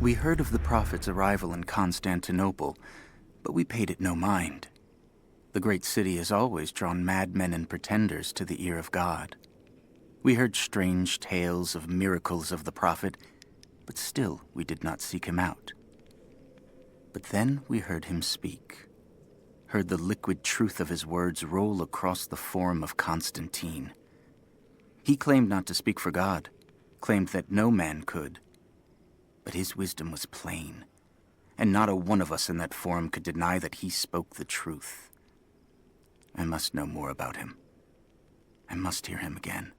We heard of the prophet's arrival in Constantinople, but we paid it no mind. The great city has always drawn madmen and pretenders to the ear of God. We heard strange tales of miracles of the prophet, but still we did not seek him out. But then we heard him speak, heard the liquid truth of his words roll across the forum of Constantine. He claimed not to speak for God, claimed that no man could. But his wisdom was plain, and not a one of us in that forum could deny that he spoke the truth. I must know more about him. I must hear him again.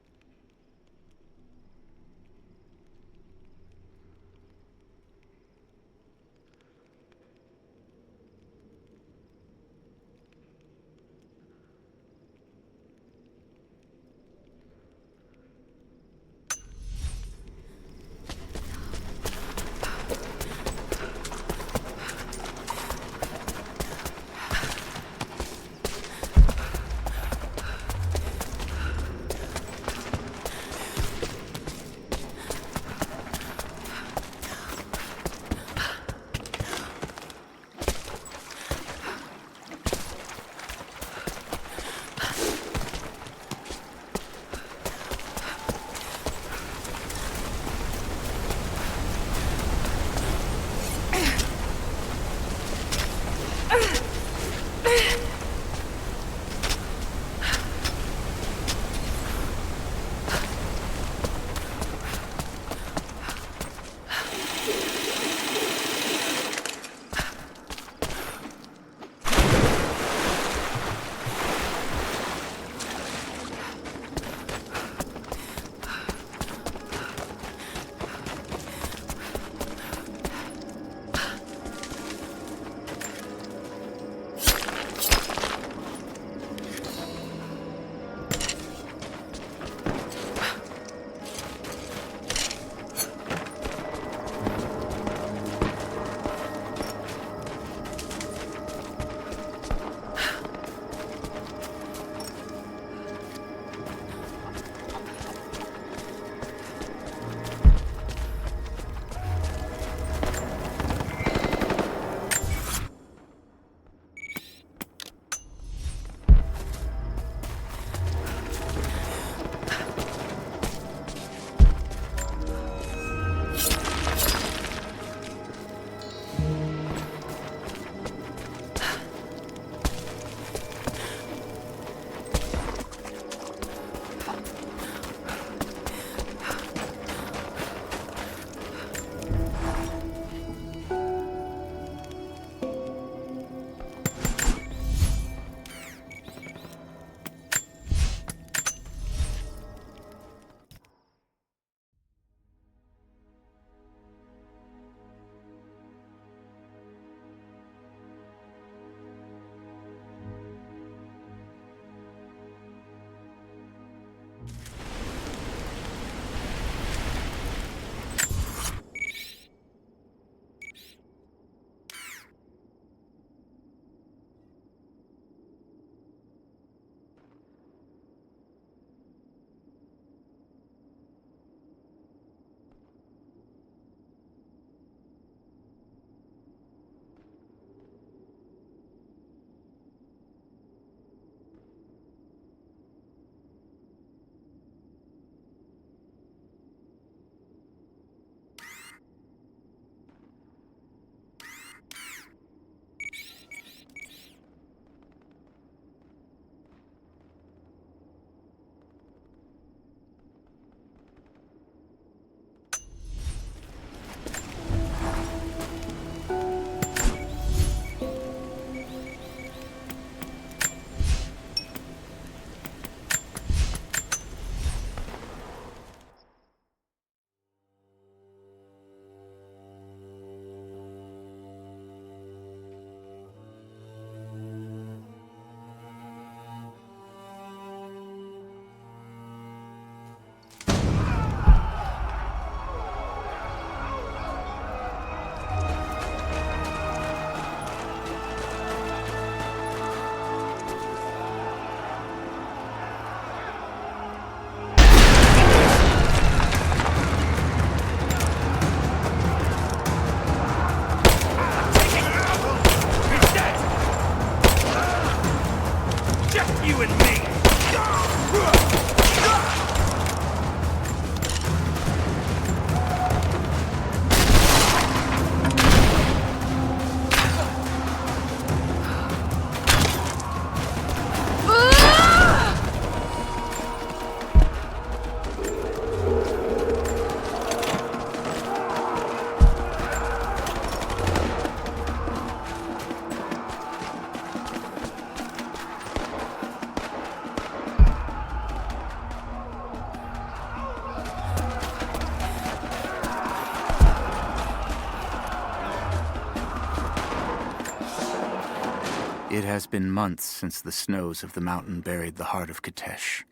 It has been months since the snows of the mountain buried the heart of Katesh.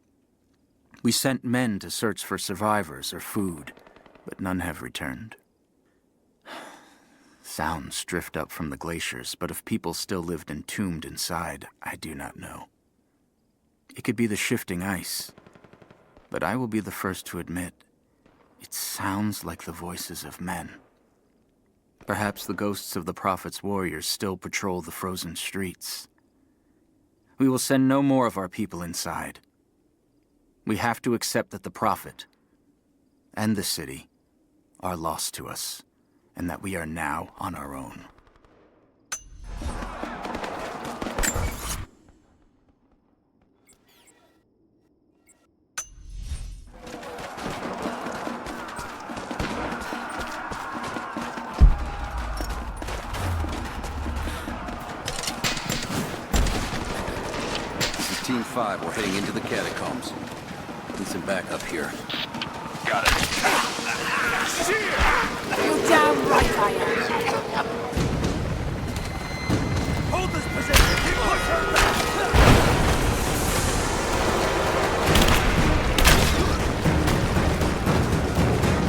We sent men to search for survivors or food, but none have returned. Sounds drift up from the glaciers, but if people still lived entombed inside, I do not know. It could be the shifting ice, but I will be the first to admit, it sounds like the voices of men. Perhaps the ghosts of the Prophet's warriors still patrol the frozen streets. We will send no more of our people inside. We have to accept that the Prophet and the city are lost to us, and that we are now on our own. This is Team 5. We're heading into the catacombs. Need some backup here. Got it. You damn right I am. Hold this position. Keep pushing back.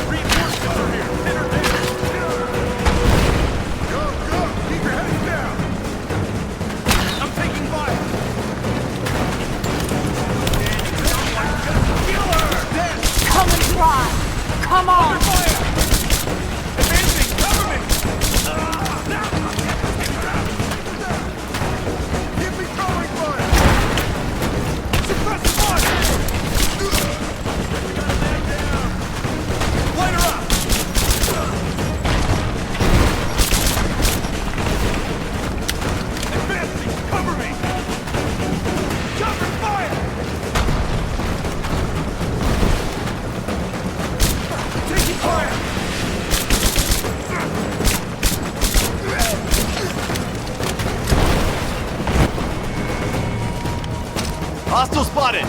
Reinforcements are here. Entertain. Go, go. Keep your heads down. I'm taking fire. Killer. Come and try. Come on. Advancing. Cover me. Give me throwing fire. Suppress fire. Man down. Light her up. Advancing. Cover me. Cover fire. Taking fire. Hostile spotted!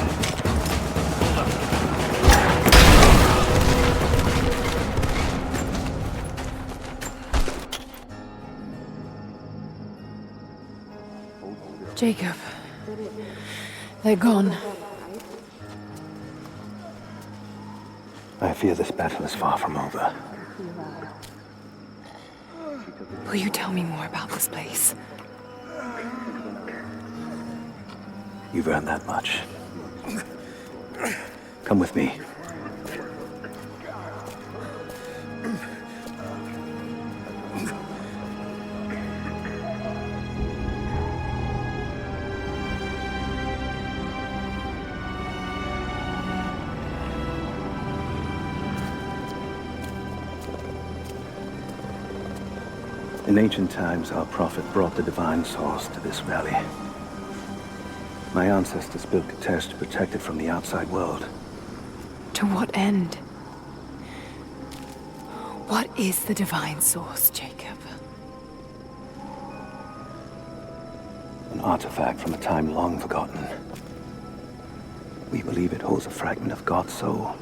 Jacob. They're gone. I fear this battle is far from over. Will you tell me more about this place? You've earned that much. Come with me. In ancient times, our prophet brought the divine source to this valley. My ancestors built Katesh to protect it from the outside world. To what end? What is the divine source, Jacob? An artifact from a time long forgotten. We believe it holds a fragment of God's soul.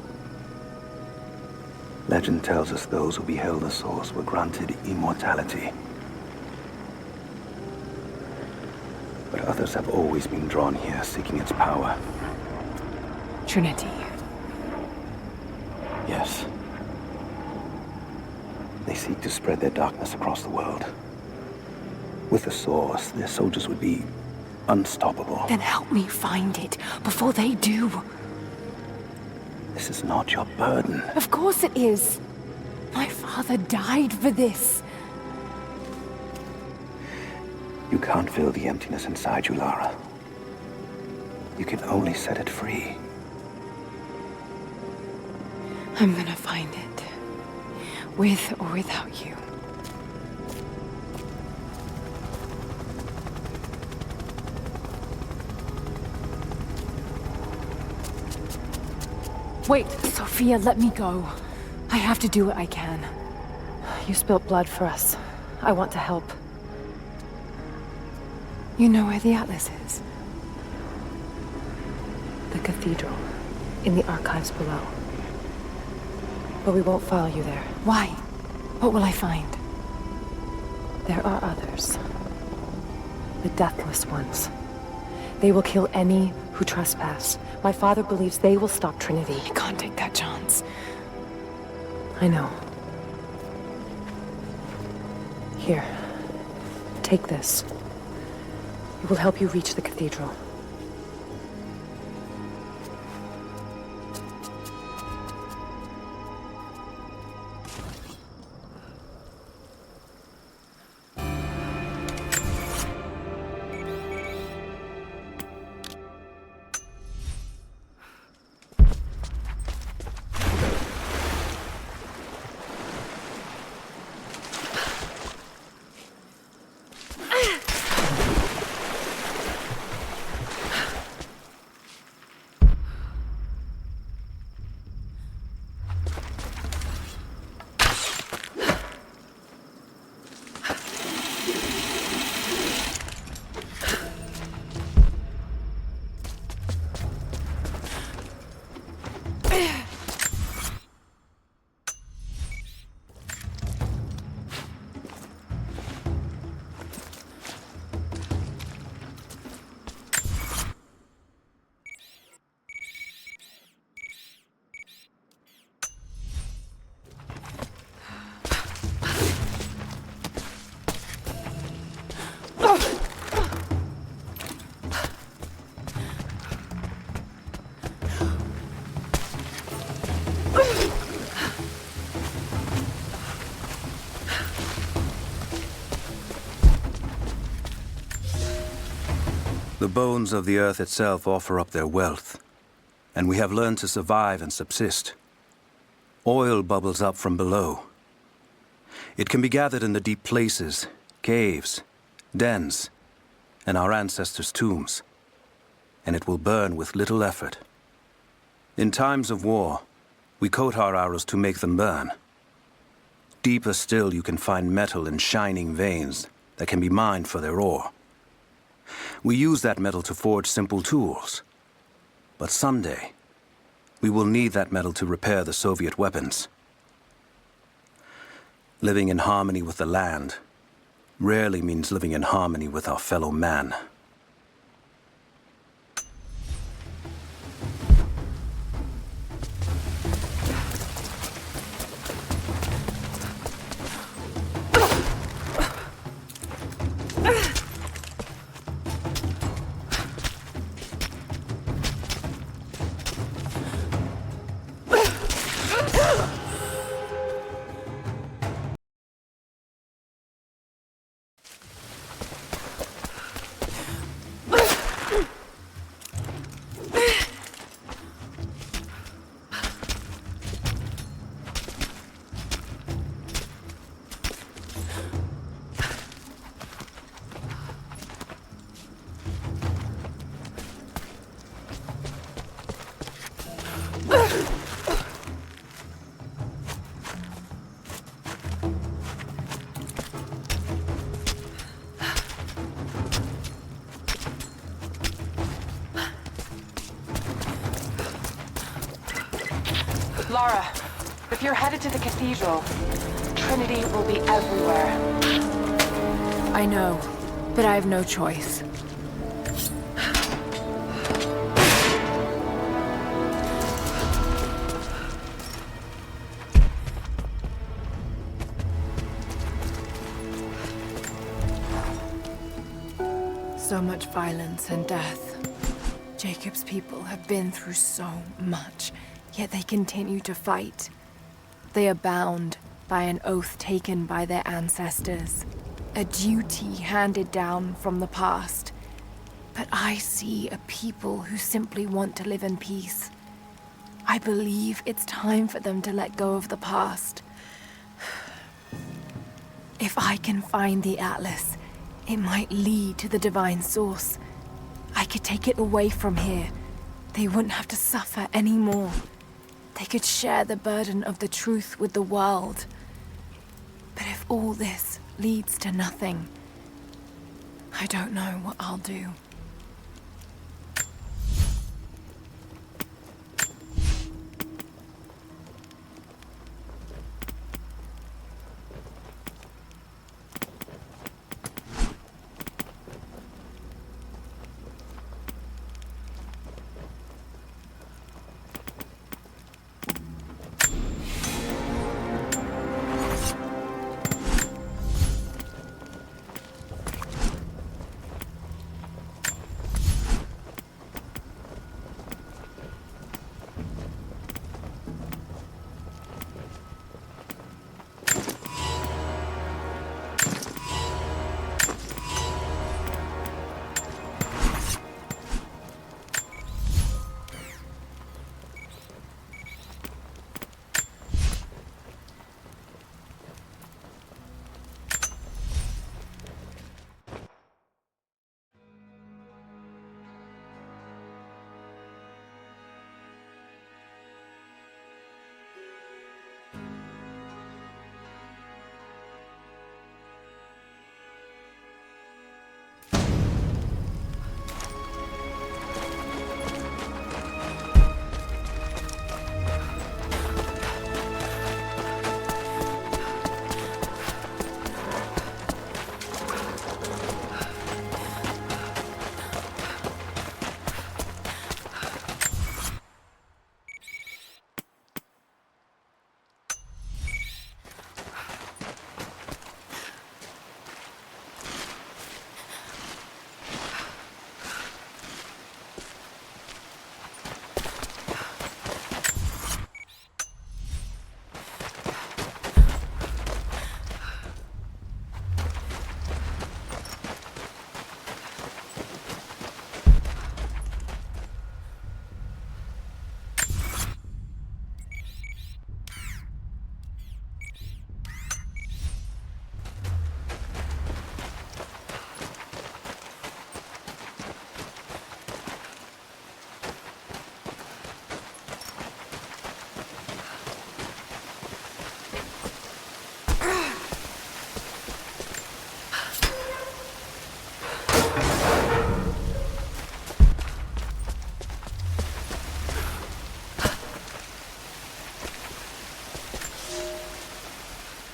Legend tells us those who beheld the source were granted immortality. But others have always been drawn here, seeking its power. Trinity. Yes. They seek to spread their darkness across the world. With the source, their soldiers would be unstoppable. Then help me find it before they do. This is not your burden. Of course it is. My father died for this. You can't fill the emptiness inside you, Lara. You can only set it free. I'm gonna find it. With or without you. Wait, Sofia, let me go. I have to do what I can. You spilt blood for us. I want to help. You know where the Atlas is? The cathedral, in the archives below. But we won't follow you there. Why? What will I find? There are others. The deathless ones. They will kill any who trespass. My father believes they will stop Trinity. I can't take that chance. I know. Here. Take this. It will help you reach the cathedral. The bones of the earth itself offer up their wealth, and we have learned to survive and subsist. Oil bubbles up from below. It can be gathered in the deep places, caves, dens, and our ancestors' tombs, and it will burn with little effort. In times of war, we coat our arrows to make them burn. Deeper still, you can find metal in shining veins that can be mined for their ore. We use that metal to forge simple tools. But someday, we will need that metal to repair the Soviet weapons. Living in harmony with the land rarely means living in harmony with our fellow man. Lara, if you're headed to the cathedral, Trinity will be everywhere. I know, but I have no choice. So much violence and death. Jacob's people have been through so much, yet they continue to fight. They are bound by an oath taken by their ancestors, a duty handed down from the past. But I see a people who simply want to live in peace. I believe it's time for them to let go of the past. If I can find the Atlas, it might lead to the divine source. I could take it away from here. They wouldn't have to suffer anymore. They could share the burden of the truth with the world. But if all this leads to nothing, I don't know what I'll do.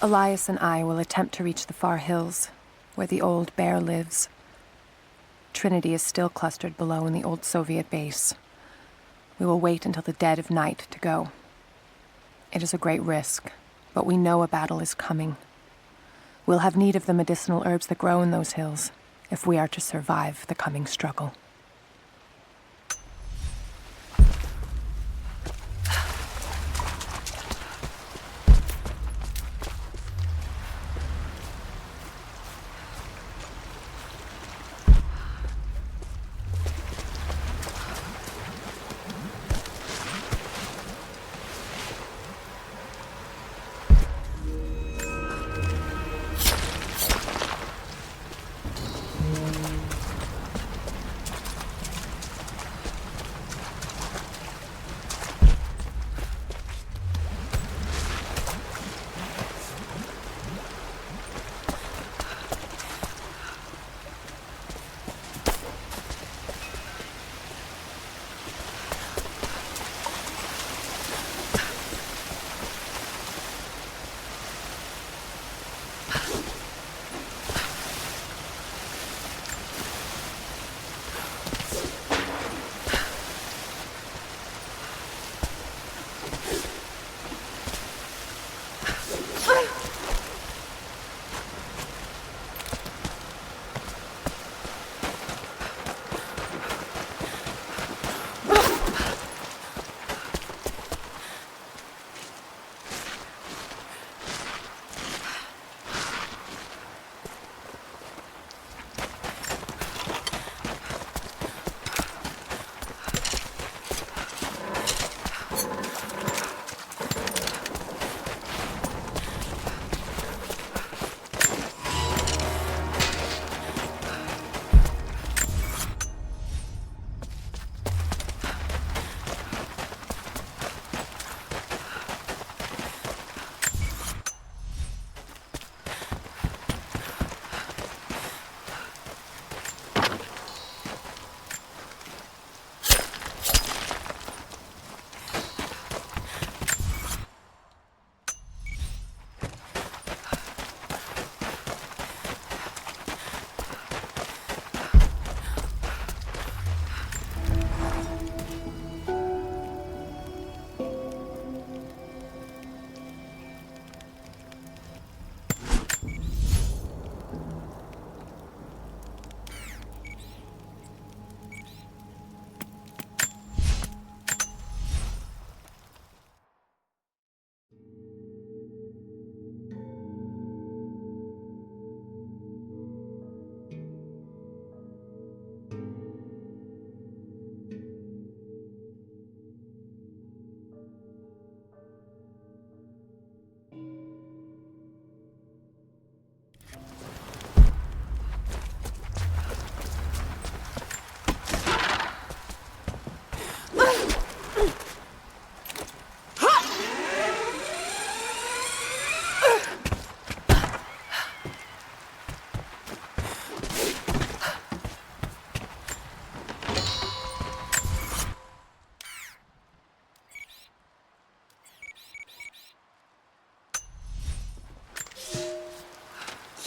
Elias and I will attempt to reach the far hills, where the old bear lives. Trinity is still clustered below in the old Soviet base. We will wait until the dead of night to go. It is a great risk, but we know a battle is coming. We'll have need of the medicinal herbs that grow in those hills, if we are to survive the coming struggle.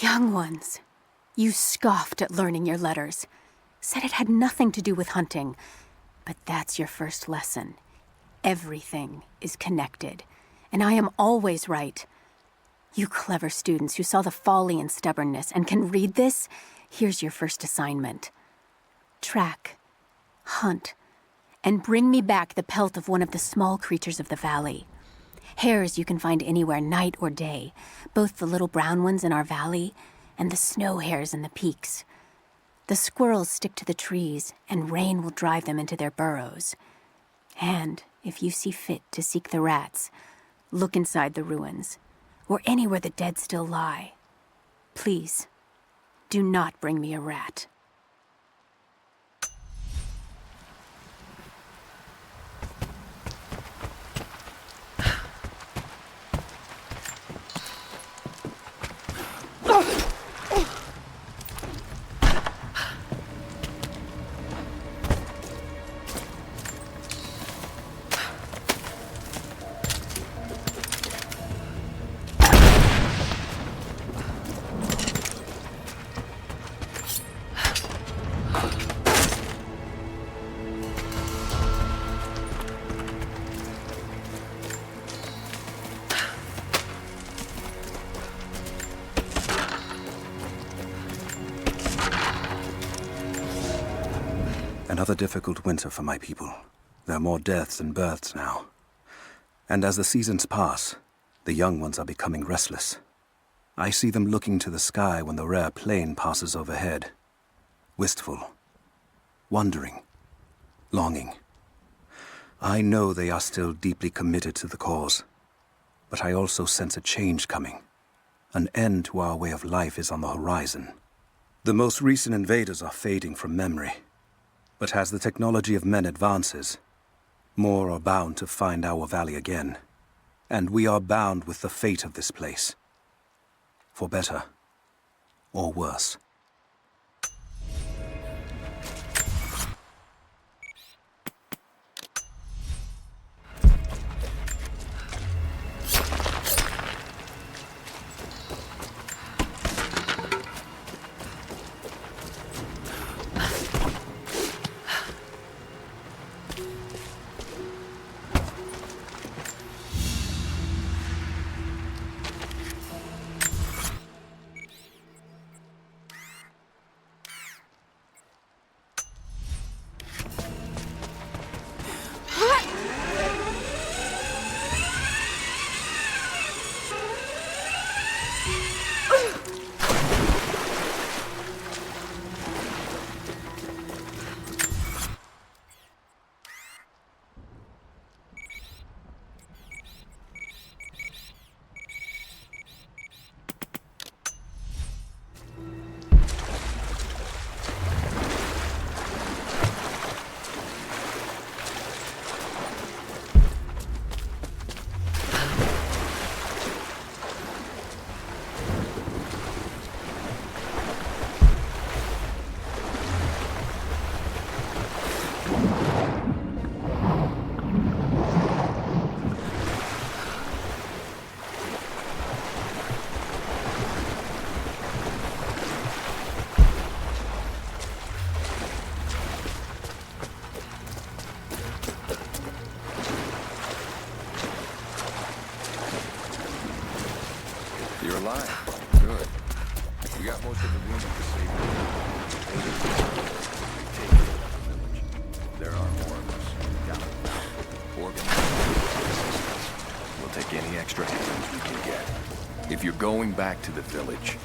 Young ones, you scoffed at learning your letters, said it had nothing to do with hunting. But that's your first lesson. Everything is connected, and I am always right. You clever students who saw the folly and stubbornness and can read this, here's your first assignment. Track, hunt, and bring me back the pelt of one of the small creatures of the valley. Hares you can find anywhere, night or day, both the little brown ones in our valley and the snow hares in the peaks. The squirrels stick to the trees, and rain will drive them into their burrows. And if you see fit to seek the rats, look inside the ruins, or anywhere the dead still lie. Please, do not bring me a rat. Another difficult winter for my people. There are more deaths than births now. And as the seasons pass, the young ones are becoming restless. I see them looking to the sky when the rare plane passes overhead. Wistful. Wondering. Longing. I know they are still deeply committed to the cause. But I also sense a change coming. An end to our way of life is on the horizon. The most recent invaders are fading from memory. But as the technology of men advances, more are bound to find our valley again. And we are bound with the fate of this place. For better or worse. You're alive. Good. We got most of the wounded to save. There are more of us. Down. Organized. We'll take any extra hands we can get. If you're going back to the village,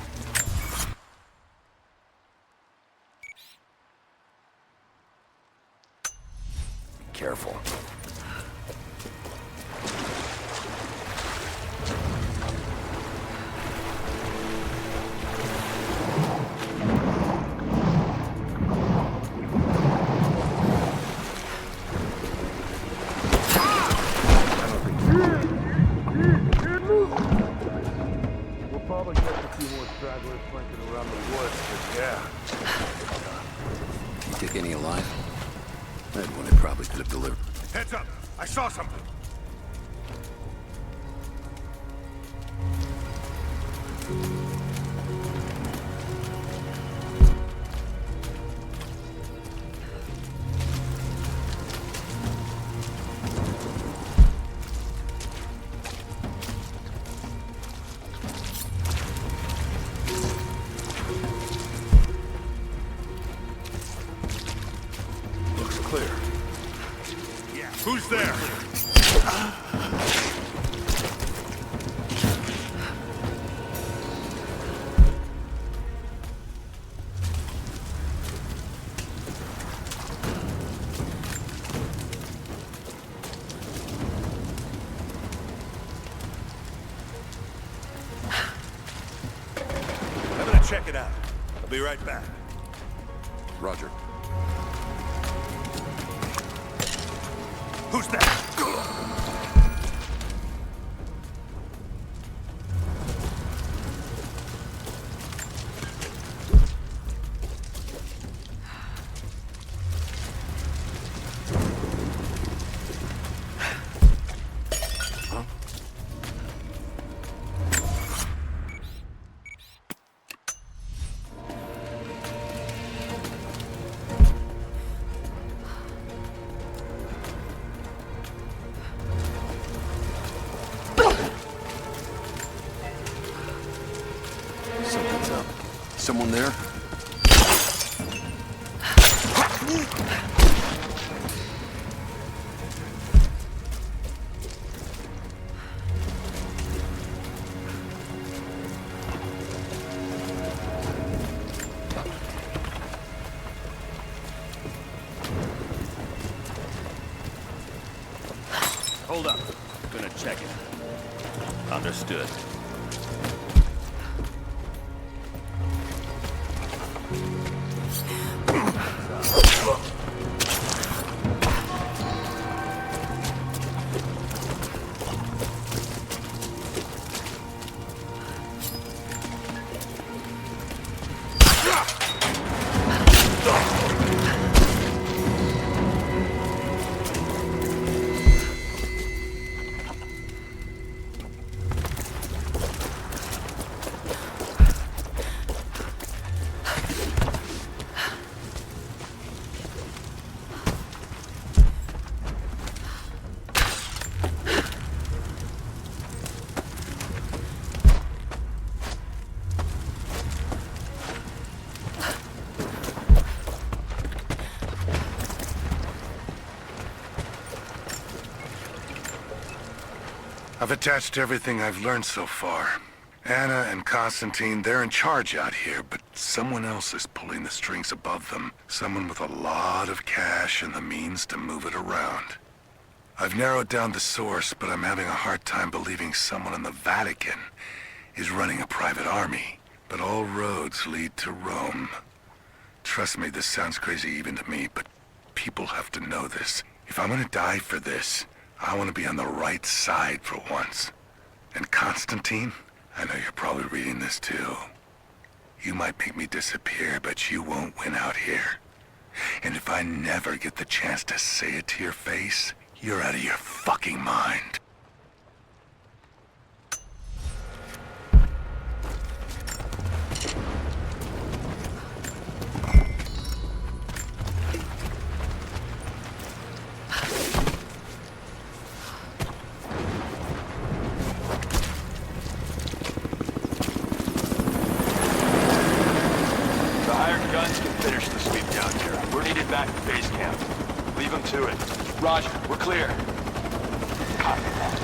be careful. Heads up! I saw something! Looks clear. Yeah, who's there? I'm gonna check it out. I'll be right back. Roger. Who's that? Something's up. Someone there? Hold up. Gonna check it. Understood. I've attached everything I've learned so far. Anna and Constantine, they're in charge out here, but someone else is pulling the strings above them. Someone with a lot of cash and the means to move it around. I've narrowed down the source, but I'm having a hard time believing someone in the Vatican is running a private army. But all roads lead to Rome. Trust me, this sounds crazy even to me, but people have to know this. If I'm gonna die for this, I want to be on the right side for once. And Constantine, I know you're probably reading this too. You might make me disappear, but you won't win out here. And if I never get the chance to say it to your face, you're out of your fucking mind. Roger, we're clear. Copy that.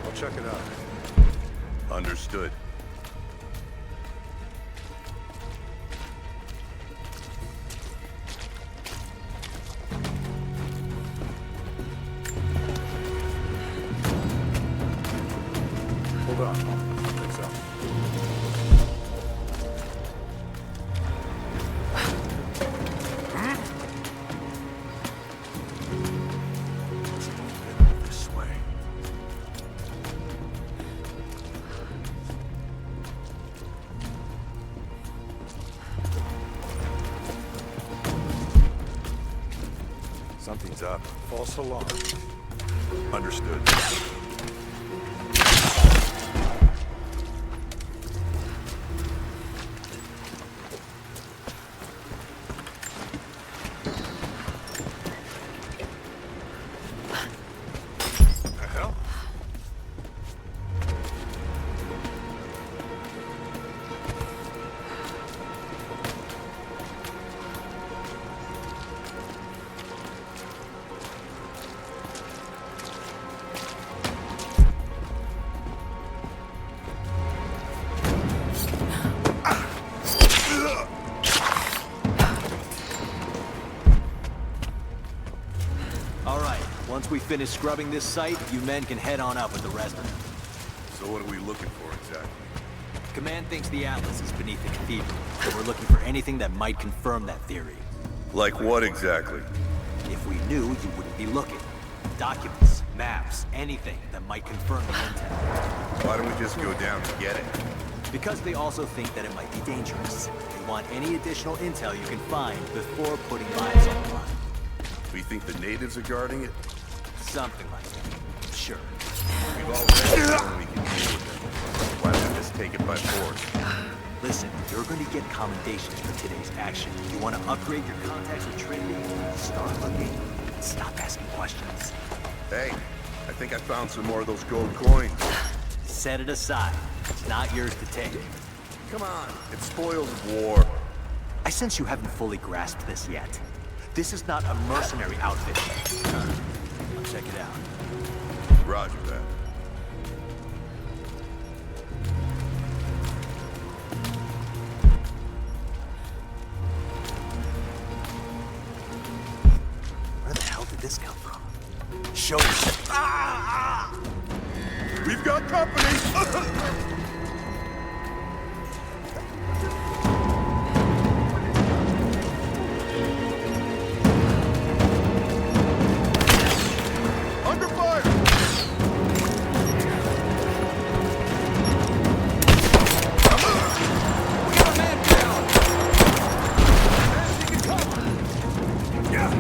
I'll check it out. Understood. Hold on. I think so. This way. Something's up. False alarm. Understood. Once we finish scrubbing this site, you men can head on up with the rest of them. So what are we looking for exactly? Command thinks the Atlas is beneath the cathedral, but we're looking for anything that might confirm that theory. Like what exactly? If we knew, you wouldn't be looking. Documents, maps, anything that might confirm the intel. Why don't we just go down and get it? Because they also think that it might be dangerous. They want any additional intel you can find before putting lives on the line. We think the natives are guarding it? Something like that. Sure. We've already shown we can deal with them. Why don't we just take it by force? Listen, you're going to get commendations for today's action. You want to upgrade your contacts with Trinity? Start looking. Stop asking questions. Hey, I think I found some more of those gold coins. Set it aside. It's not yours to take. Come on, it's spoils of war. I sense you haven't fully grasped this yet. This is not a mercenary outfit. I'll check it out. Roger that. this come from? Show yourself. We've got company! Under fire! We got a man down! Taking cover! Yeah!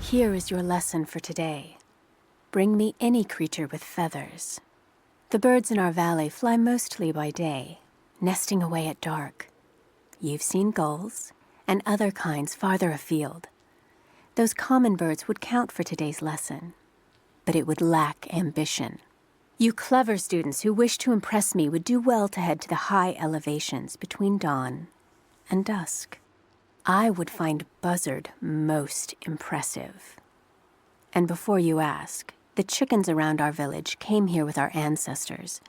Here is your lesson for today. Bring me any creature with feathers. The birds in our valley fly mostly by day, nesting away at dark. You've seen gulls and other kinds farther afield. Those common birds would count for today's lesson, but it would lack ambition. You clever students who wish to impress me would do well to head to the high elevations between dawn and dusk. I would find Buzzard most impressive. And before you ask, the chickens around our village came here with our ancestors.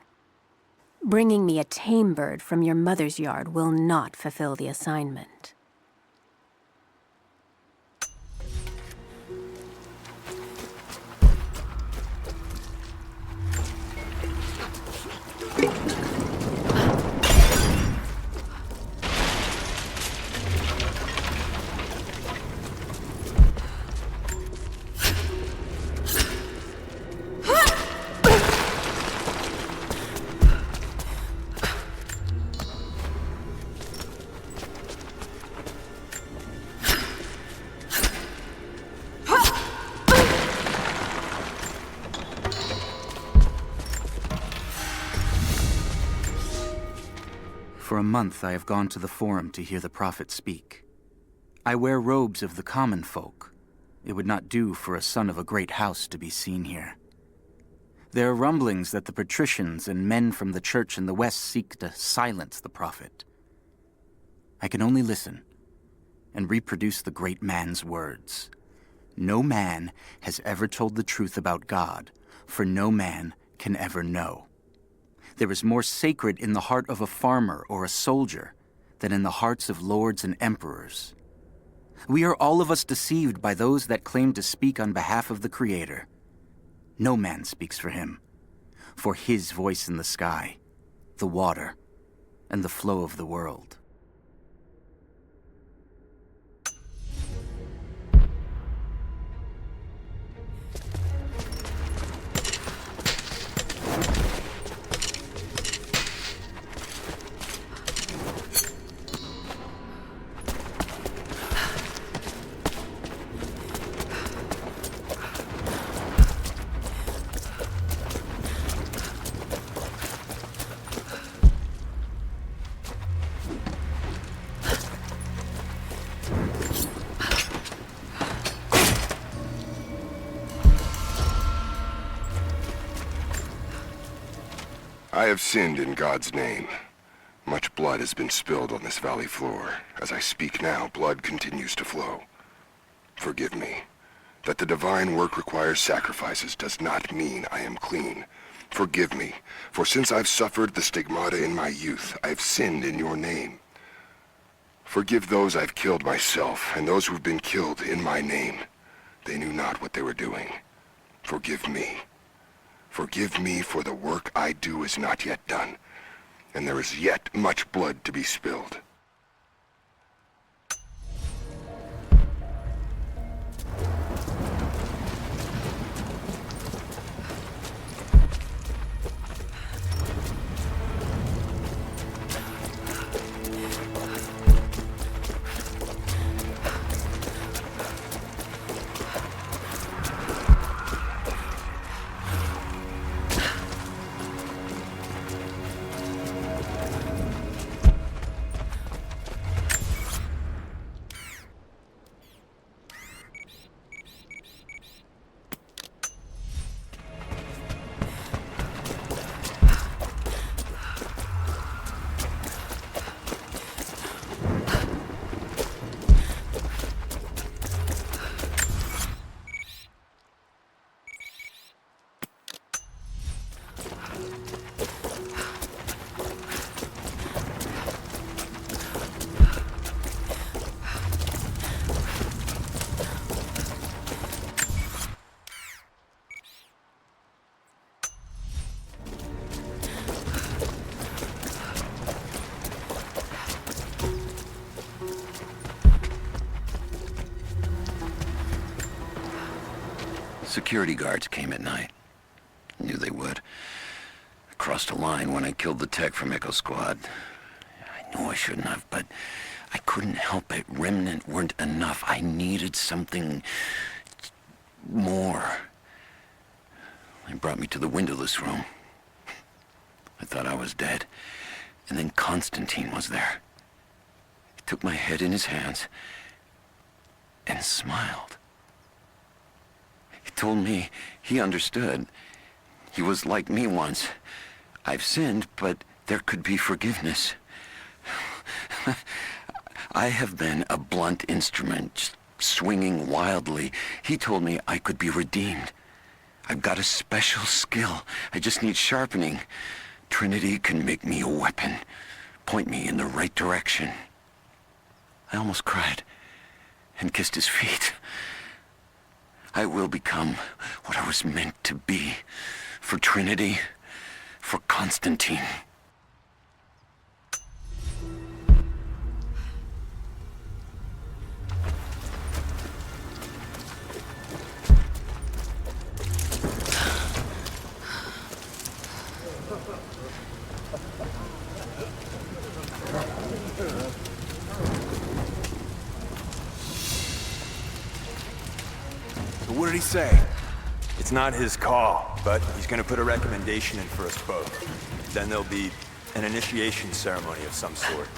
Bringing me a tame bird from your mother's yard will not fulfill the assignment. For a month I have gone to the forum to hear the prophet speak. I wear robes of the common folk. It would not do for a son of a great house to be seen here. There are rumblings that the patricians and men from the church in the west seek to silence the prophet. I can only listen and reproduce the great man's words. No man has ever told the truth about God, for no man can ever know. There is more sacred in the heart of a farmer or a soldier than in the hearts of lords and emperors. We are all of us deceived by those that claim to speak on behalf of the Creator. No man speaks for him, for his voice in the sky, the water, and the flow of the world. I have sinned in God's name. Much blood has been spilled on this valley floor. As I speak now, blood continues to flow. Forgive me. That the divine work requires sacrifices does not mean I am clean. Forgive me, for since I've suffered the stigmata in my youth, I've sinned in your name. Forgive those I've killed myself, and those who've been killed in my name. They knew not what they were doing. Forgive me. Forgive me, for the work I do is not yet done, and there is yet much blood to be spilled. Security guards came at night. Knew they would. I crossed a line when I killed the tech from Echo Squad. I knew I shouldn't have, but I couldn't help it. Remnant weren't enough. I needed something more. They brought me to the windowless room. I thought I was dead. And then Constantine was there. He took my head in his hands and smiled. He told me he understood. He was like me once. I've sinned, but there could be forgiveness. I have been a blunt instrument, swinging wildly. He told me I could be redeemed. I've got a special skill. I just need sharpening. Trinity can make me a weapon, point me in the right direction. I almost cried and kissed his feet. I will become what I was meant to be. For Trinity, for Constantine. So what did he say? It's not his call, but he's gonna put a recommendation in for us both. Then there'll be an initiation ceremony of some sort.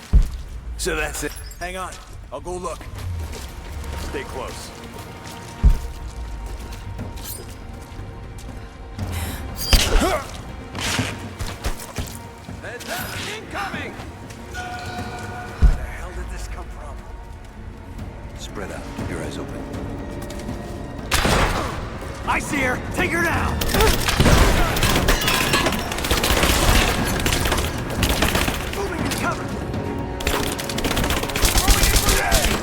So that's it. Hang on, I'll go look. Stay close. Heads up! Incoming! Where the hell did this come from? Spread out. Keep your eyes open. I see her! Take her down! Moving to cover! Throwing a grenade!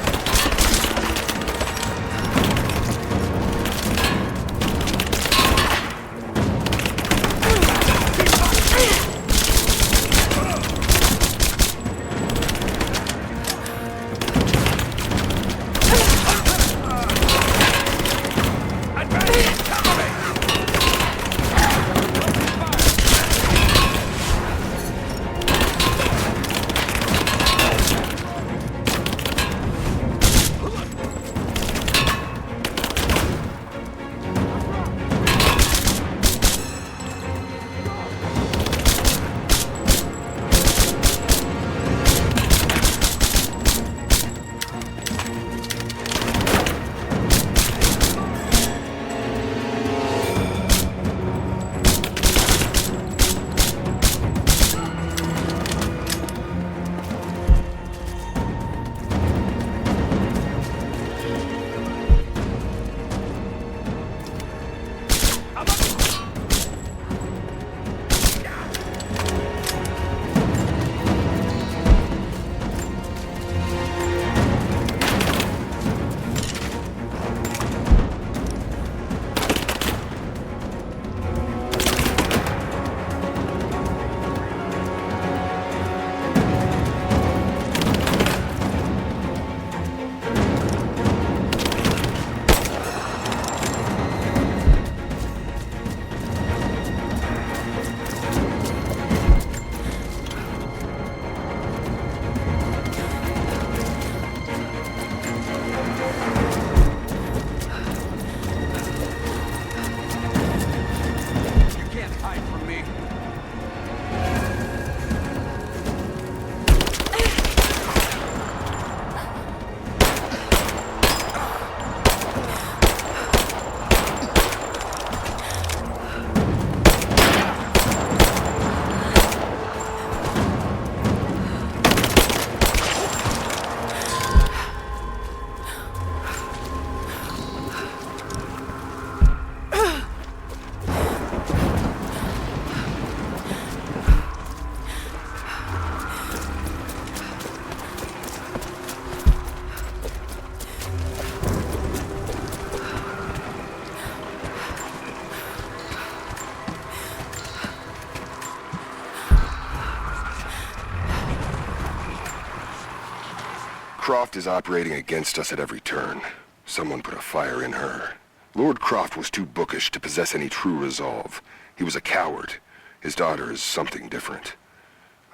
Croft is operating against us at every turn. Someone put a fire in her. Lord Croft was too bookish to possess any true resolve. He was a coward. His daughter is something different.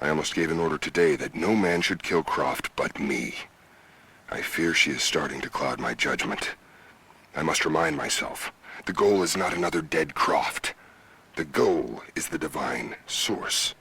I almost gave an order today that no man should kill Croft but me. I fear she is starting to cloud my judgment. I must remind myself, the goal is not another dead Croft. The goal is the divine source.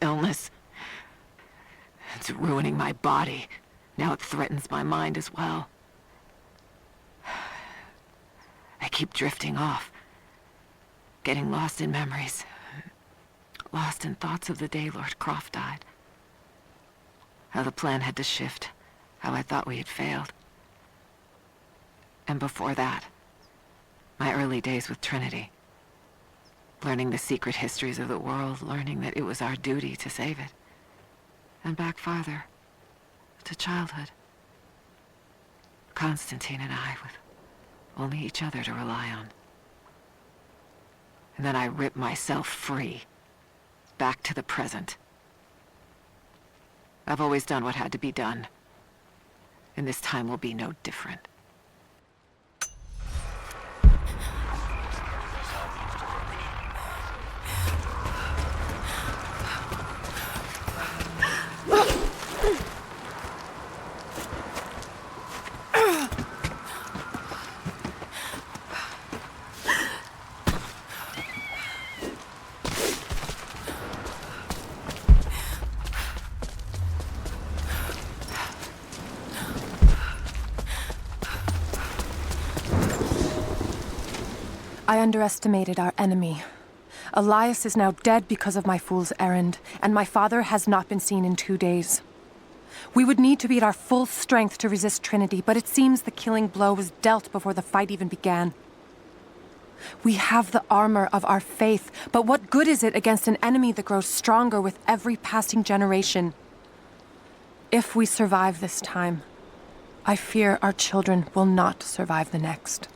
Illness. It's ruining my body. Now it threatens my mind as well. I keep drifting off, getting lost in memories, lost in thoughts of the day Lord Croft died. How the plan had to shift, how I thought we had failed. And before that, my early days with Trinity. Learning the secret histories of the world, learning that it was our duty to save it. And back farther, to childhood. Constantine and I, with only each other to rely on. And then I ripped myself free, back to the present. I've always done what had to be done, and this time will be no different. I underestimated our enemy. Elias is now dead because of my fool's errand, and my father has not been seen in 2 days. We would need to be at our full strength to resist Trinity, but it seems the killing blow was dealt before the fight even began. We have the armor of our faith, but what good is it against an enemy that grows stronger with every passing generation? If we survive this time, I fear our children will not survive the next.